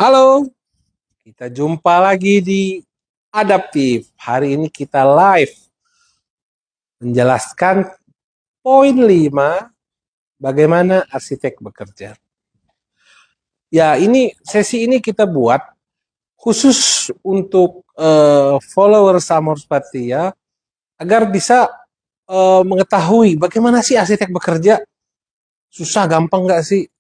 Halo, kita jumpa lagi di Adaptif. Hari ini kita live menjelaskan poin 5 bagaimana arsitek bekerja. Ya, sesi ini kita buat khusus untuk follower Samur Spatia agar bisa mengetahui bagaimana sih arsitek bekerja. Susah gampang nggak sih?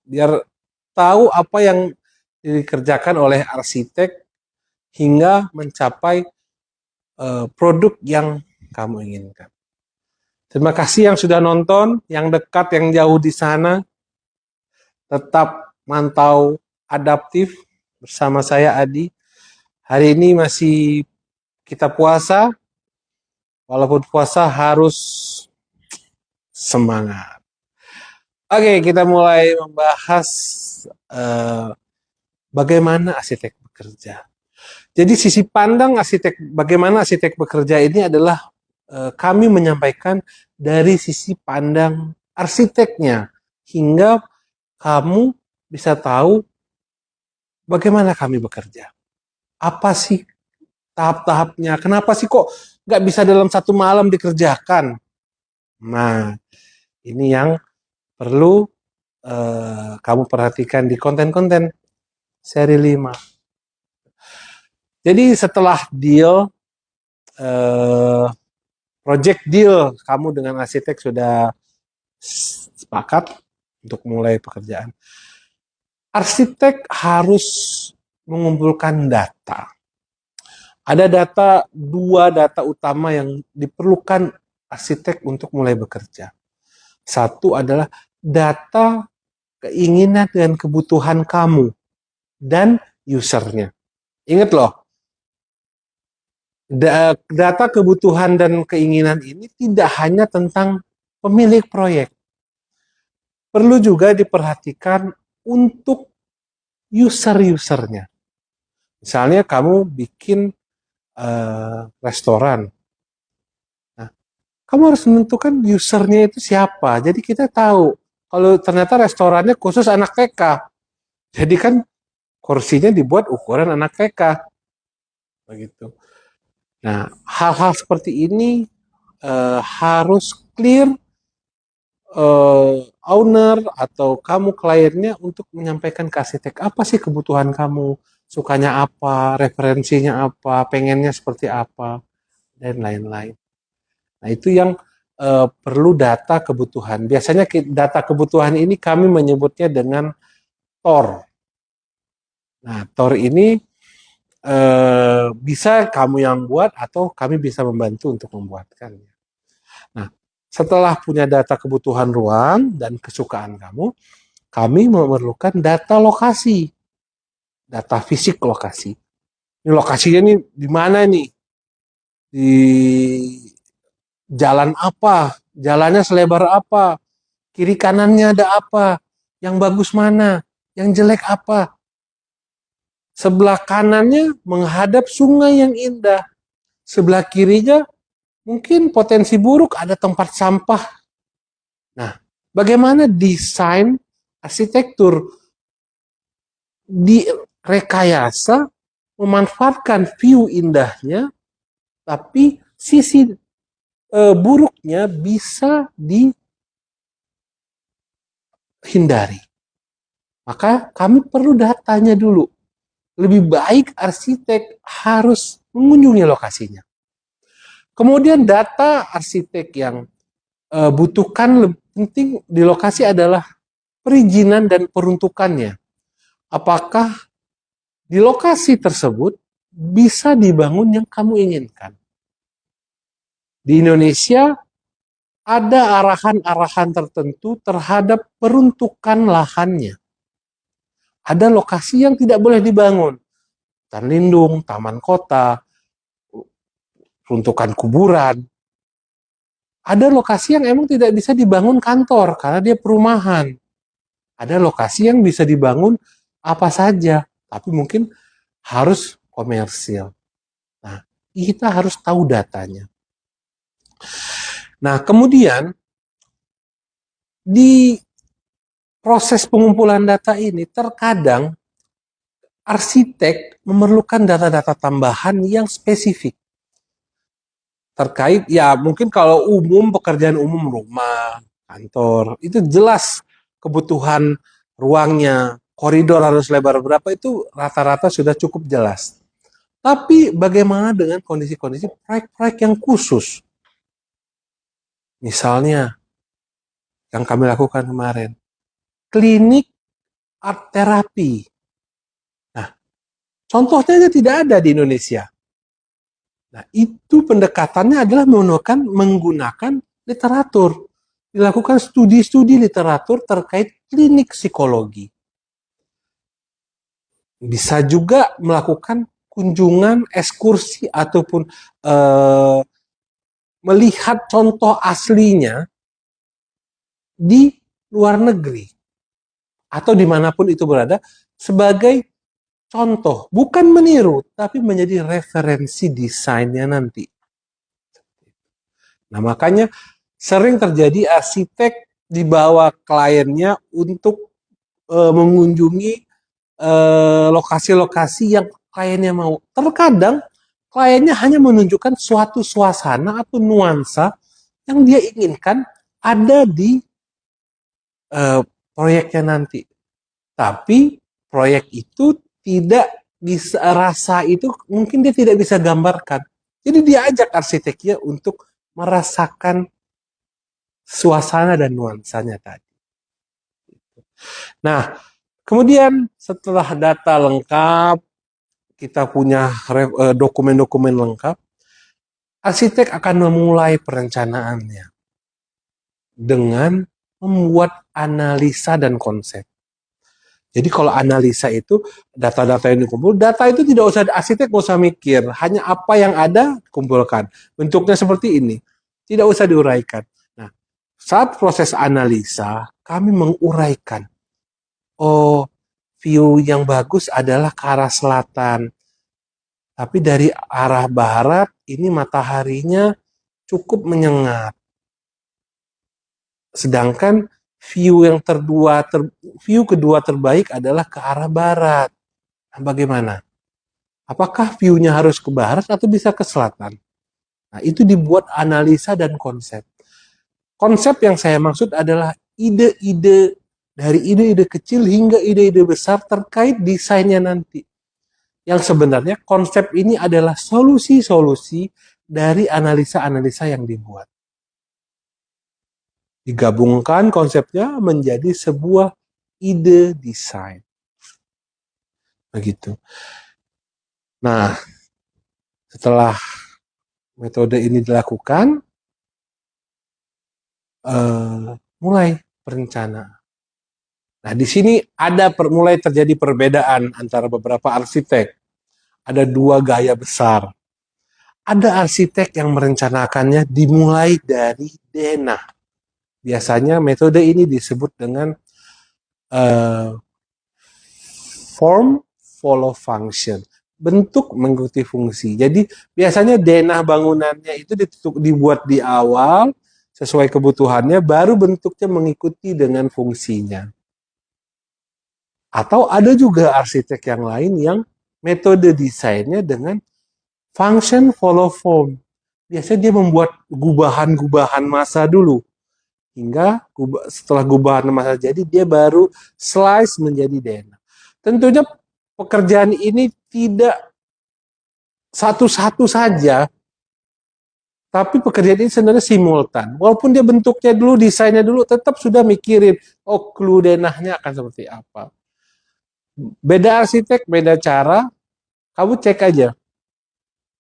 Biar tahu apa yang dikerjakan oleh arsitek hingga mencapai produk yang kamu inginkan. Terima kasih yang sudah nonton, yang dekat, yang jauh di sana. Tetap mantau adaptif bersama saya Adi. Hari ini masih kita puasa, walaupun puasa harus semangat. Oke, kita mulai membahas bagaimana arsitek bekerja. Jadi sisi pandang bagaimana arsitek bekerja ini adalah kami menyampaikan dari sisi pandang arsiteknya hingga kamu bisa tahu bagaimana kami bekerja. Apa sih tahap-tahapnya? Kenapa sih kok nggak bisa dalam satu malam dikerjakan? Nah, ini yang perlu kamu perhatikan di konten-konten seri 5. Jadi setelah project deal kamu dengan arsitek sudah sepakat untuk mulai pekerjaan. Arsitek harus mengumpulkan data. Ada dua data utama yang diperlukan arsitek untuk mulai bekerja. Satu adalah data keinginan dan kebutuhan kamu dan usernya. Ingat loh, data kebutuhan dan keinginan ini tidak hanya tentang pemilik proyek. Perlu juga diperhatikan untuk user-usernya. Misalnya kamu bikin restoran. Nah, kamu harus menentukan usernya itu siapa. Jadi kita tahu kalau ternyata restorannya khusus anak TK. Jadi kan kursinya dibuat ukuran anak TK. Begitu. Nah, hal-hal seperti ini harus clear owner atau kamu kliennya untuk menyampaikan ke arsitek apa sih kebutuhan kamu, sukanya apa, referensinya apa, pengennya seperti apa, dan lain-lain. Nah, itu yang perlu data kebutuhan. Biasanya data kebutuhan ini kami menyebutnya dengan TOR. Nah, TOR ini bisa kamu yang buat atau kami bisa membantu untuk membuatkannya. Nah, setelah punya data kebutuhan ruang dan kesukaan kamu, kami memerlukan data lokasi, data fisik lokasi. Ini lokasinya nih di mana nih? Di jalan apa? Jalannya selebar apa? Kiri kanannya ada apa? Yang bagus mana? Yang jelek apa? Sebelah kanannya menghadap sungai yang indah. Sebelah kirinya mungkin potensi buruk ada tempat sampah. Nah, bagaimana desain arsitektur di rekayasa memanfaatkan view indahnya, tapi sisi buruknya bisa dihindari. Maka kami perlu datanya dulu. Lebih baik arsitek harus mengunjungi lokasinya. Kemudian data arsitek yang butuhkan penting di lokasi adalah perizinan dan peruntukannya. Apakah di lokasi tersebut bisa dibangun yang kamu inginkan? Di Indonesia ada arahan-arahan tertentu terhadap peruntukan lahannya. Ada lokasi yang tidak boleh dibangun. Hutan lindung, taman kota, peruntukan kuburan. Ada lokasi yang emang tidak bisa dibangun kantor karena dia perumahan. Ada lokasi yang bisa dibangun apa saja, tapi mungkin harus komersil. Nah, kita harus tahu datanya. Nah, kemudian di proses pengumpulan data ini terkadang arsitek memerlukan data-data tambahan yang spesifik terkait, ya mungkin kalau umum, pekerjaan umum, rumah, kantor, itu jelas kebutuhan ruangnya, koridor harus lebar berapa, itu rata-rata sudah cukup jelas. Tapi bagaimana dengan kondisi-kondisi proyek-proyek yang khusus? Misalnya yang kami lakukan kemarin, klinik art terapi. Nah, contohnya tidak ada di Indonesia. Nah, itu pendekatannya adalah menggunakan literatur. Dilakukan studi-studi literatur terkait klinik psikologi. Bisa juga melakukan kunjungan, ekskursi, ataupun melihat contoh aslinya di luar negeri. Atau dimanapun itu berada, sebagai contoh. Bukan meniru, tapi menjadi referensi desainnya nanti. Nah, makanya sering terjadi arsitek dibawa kliennya untuk mengunjungi lokasi-lokasi yang kliennya mau. Terkadang kliennya hanya menunjukkan suatu suasana atau nuansa yang dia inginkan ada di proyeknya nanti. Tapi proyek itu tidak bisa, rasa itu mungkin dia tidak bisa gambarkan. Jadi dia ajak arsiteknya untuk merasakan suasana dan nuansanya tadi. Nah, kemudian setelah data lengkap, kita punya dokumen-dokumen lengkap, arsitek akan memulai perencanaannya dengan membuat analisa dan konsep. Jadi kalau analisa itu data-data yang dikumpul, data itu tidak usah arsitek nggak usah mikir, hanya apa yang ada kumpulkan. Bentuknya seperti ini, tidak usah diuraikan. Nah, saat proses analisa, kami menguraikan. Oh, view yang bagus adalah ke arah selatan. Tapi dari arah barat, ini mataharinya cukup menyengat. Sedangkan view kedua terbaik adalah ke arah barat. Nah, bagaimana? Apakah view-nya harus ke barat atau bisa ke selatan? Nah, itu dibuat analisa dan konsep. Konsep yang saya maksud adalah ide-ide, dari ide-ide kecil hingga ide-ide besar terkait desainnya nanti. Yang sebenarnya konsep ini adalah solusi-solusi dari analisa-analisa yang dibuat. Digabungkan konsepnya menjadi sebuah ide desain. Begitu. Nah, setelah metode ini dilakukan, mulai perencanaan. Nah, di sini ada mulai terjadi perbedaan antara beberapa arsitek. Ada dua gaya besar. Ada arsitek yang merencanakannya dimulai dari denah. Biasanya metode ini disebut dengan form follow function. Bentuk mengikuti fungsi. Jadi biasanya denah bangunannya itu dibuat di awal sesuai kebutuhannya, baru bentuknya mengikuti dengan fungsinya. Atau ada juga arsitek yang lain yang metode desainnya dengan function follow form. Biasanya dia membuat gubahan-gubahan massa dulu. Hingga setelah gubahan massa jadi, dia baru slice menjadi denah. Tentunya pekerjaan ini tidak satu-satu saja, tapi pekerjaan ini sebenarnya simultan. Walaupun dia bentuknya dulu, desainnya dulu, tetap sudah mikirin, oh clue denahnya akan seperti apa. Beda arsitek, beda cara, kamu cek aja.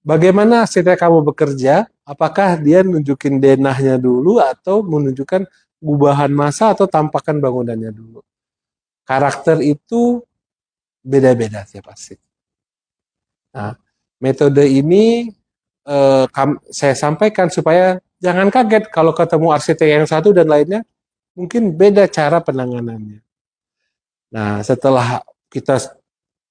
Bagaimana arsitek kamu bekerja, apakah dia nunjukin denahnya dulu atau menunjukkan gubahan massa atau tampakan bangunannya dulu. Karakter itu beda-beda tiap arsitek. Nah, metode ini saya sampaikan supaya jangan kaget kalau ketemu arsitek yang satu dan lainnya mungkin beda cara penanganannya. Nah, setelah kita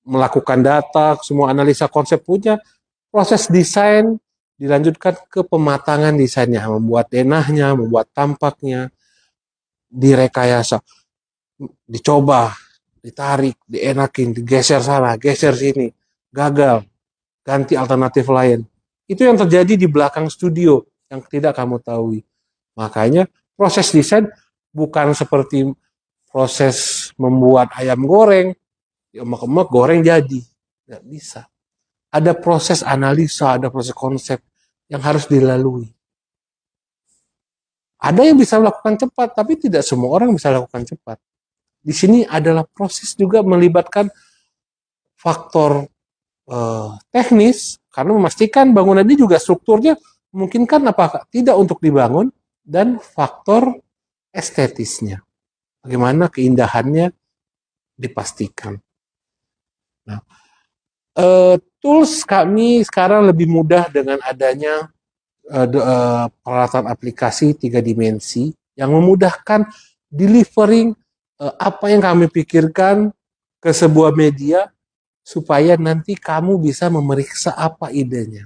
melakukan data, semua analisa konsep punya, proses desain dilanjutkan ke pematangan desainnya, membuat denahnya, membuat tampaknya, direkayasa, dicoba. ditarik, dienakin, digeser sana, geser sini, gagal, ganti alternatif lain. Itu yang terjadi di belakang studio yang tidak kamu tahu. Makanya proses desain bukan seperti proses membuat ayam goreng, emak-emak goreng jadi. Nggak bisa. Ada proses analisa, ada proses konsep yang harus dilalui. Ada yang bisa melakukan cepat, tapi tidak semua orang bisa lakukan cepat. Di sini adalah proses juga melibatkan faktor teknis, karena memastikan bangunan ini juga strukturnya memungkinkan apa tidak untuk dibangun, dan faktor estetisnya. Bagaimana keindahannya dipastikan. Nah, tools kami sekarang lebih mudah dengan adanya peralatan aplikasi 3 dimensi yang memudahkan delivering apa yang kami pikirkan ke sebuah media supaya nanti kamu bisa memeriksa apa idenya.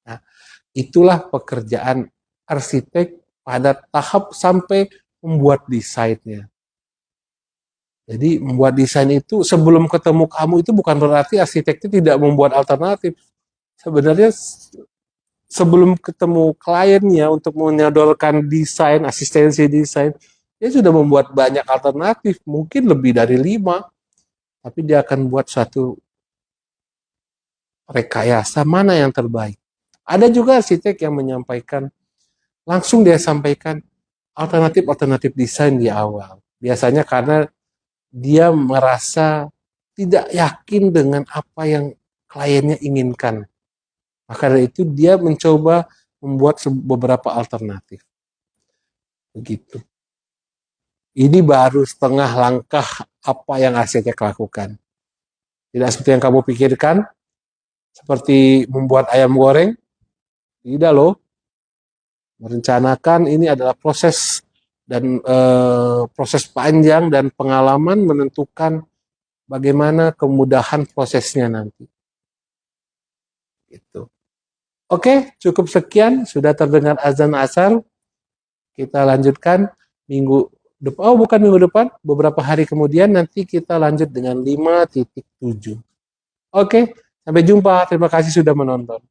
Nah, itulah pekerjaan arsitek pada tahap sampai membuat desainnya. Jadi membuat desain itu sebelum ketemu kamu itu bukan berarti arsitek itu tidak membuat alternatif. Sebenarnya sebelum ketemu kliennya untuk menyodorkan desain, asistensi desain, dia sudah membuat banyak alternatif, mungkin lebih dari 5, tapi dia akan buat suatu rekayasa mana yang terbaik. Ada juga arsitek yang menyampaikan, langsung dia sampaikan alternatif-alternatif desain di awal. Biasanya karena dia merasa tidak yakin dengan apa yang kliennya inginkan. Maka dari itu dia mencoba membuat beberapa alternatif. Begitu. Ini baru setengah langkah apa yang arsitek lakukan. Tidak seperti yang kamu pikirkan, seperti membuat ayam goreng. Tidak loh. Merencanakan ini adalah proses dan proses panjang dan pengalaman menentukan bagaimana kemudahan prosesnya nanti. Gitu. Oke, cukup sekian. Sudah terdengar azan asar. Kita lanjutkan minggu depan. Oh, bukan minggu depan. Beberapa hari kemudian nanti kita lanjut dengan 5.7. Oke, sampai jumpa. Terima kasih sudah menonton.